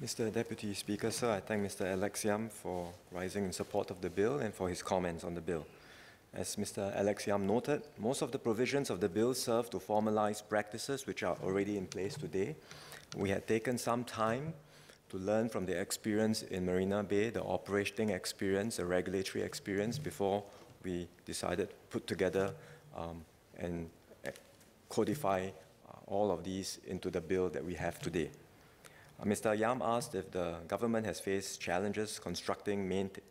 Mr. Deputy Speaker, sir, I thank Mr. Alex Yam for rising in support of the bill and for his comments on the bill. As Mr. Alex Yam noted, most of the provisions of the bill serve to formalize practices which are already in place today. We had taken some time to learn from the experience in Marina Bay, the operating experience, the regulatory experience, before we decided to put together and codify all of these into the bill that we have today. Mr. Yam asked if the government has faced challenges constructing,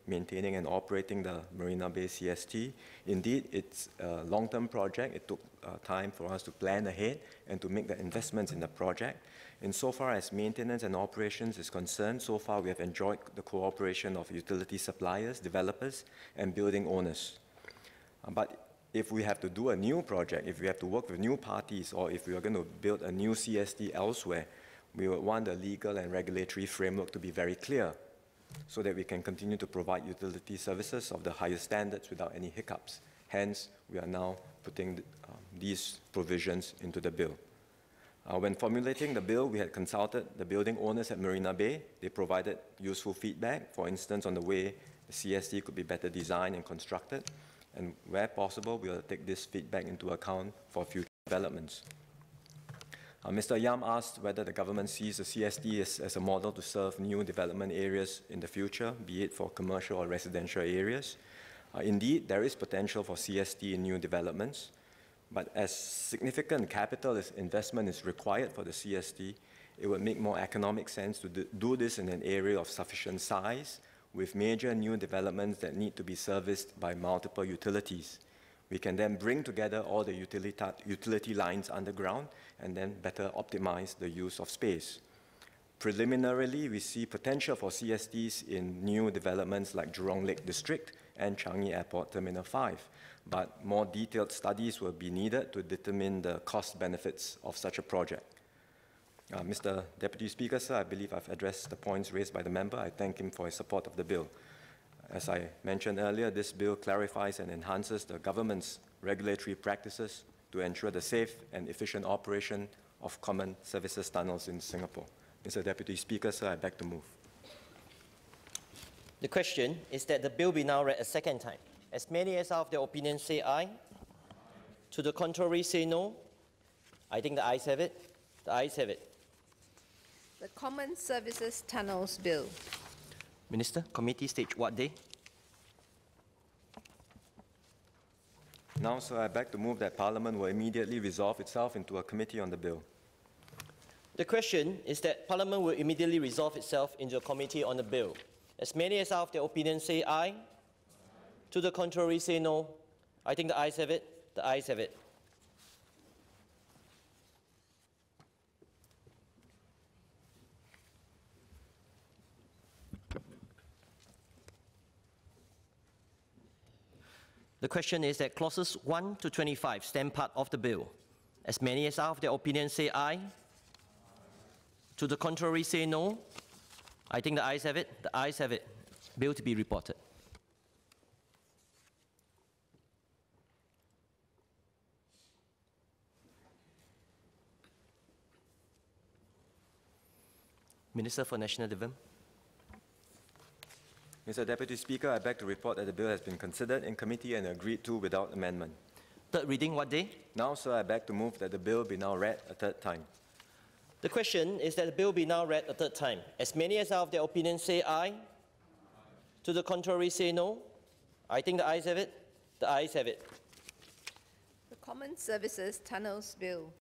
maintaining and operating the Marina Bay CST. Indeed, it's a long-term project. It took time for us to plan ahead and to make the investments in the project. Insofar as maintenance and operations is concerned, so far we have enjoyed the cooperation of utility suppliers, developers and building owners. But if we have to do a new project, if we have to work with new parties, or if we are going to build a new CST elsewhere, we would want the legal and regulatory framework to be very clear so that we can continue to provide utility services of the highest standards without any hiccups. Hence, we are now putting these provisions into the bill. When formulating the bill, we had consulted the building owners at Marina Bay. They provided useful feedback, for instance, on the way the CST could be better designed and constructed. And where possible, we will take this feedback into account for future developments. Mr. Yam asked whether the government sees the CST as a model to serve new development areas in the future, be it for commercial or residential areas. Indeed, there is potential for CST in new developments, but as significant capital investment is required for the CST, it would make more economic sense to do this in an area of sufficient size with major new developments that need to be serviced by multiple utilities. We can then bring together all the utility lines underground and then better optimize the use of space. Preliminarily, we see potential for CSTs in new developments like Jurong Lake District and Changi Airport Terminal 5, but more detailed studies will be needed to determine the cost benefits of such a project. Mr. Deputy Speaker, sir, I believe I've addressed the points raised by the member. I thank him for his support of the bill. As I mentioned earlier, this bill clarifies and enhances the government's regulatory practices to ensure the safe and efficient operation of common services tunnels in Singapore. Mr. Deputy Speaker, sir, I beg to move. The question is that the bill be now read a second time. As many as are of their opinion say aye. To the contrary say no. I think the ayes have it. The ayes have it. The Common Services Tunnels Bill. Minister, committee stage what day? Now, sir, I beg to move that Parliament will immediately resolve itself into a committee on the bill. The question is that Parliament will immediately resolve itself into a committee on the bill. As many as are of their opinion say aye. To the contrary say no. I think the ayes have it. The ayes have it. The question is that clauses 1 to 25 stand part of the bill. As many as are of their opinion say aye. To the contrary say no. I think the ayes have it. The ayes have it. Bill to be reported. Minister for National Development. Mr. Deputy Speaker, I beg to report that the bill has been considered in committee and agreed to without amendment. Third reading what day? Now, sir, I beg to move that the bill be now read a third time. The question is that the bill be now read a third time. As many as are of their opinion say aye. To the contrary say no. I think the ayes have it. The ayes have it. The Common Services Tunnels Bill.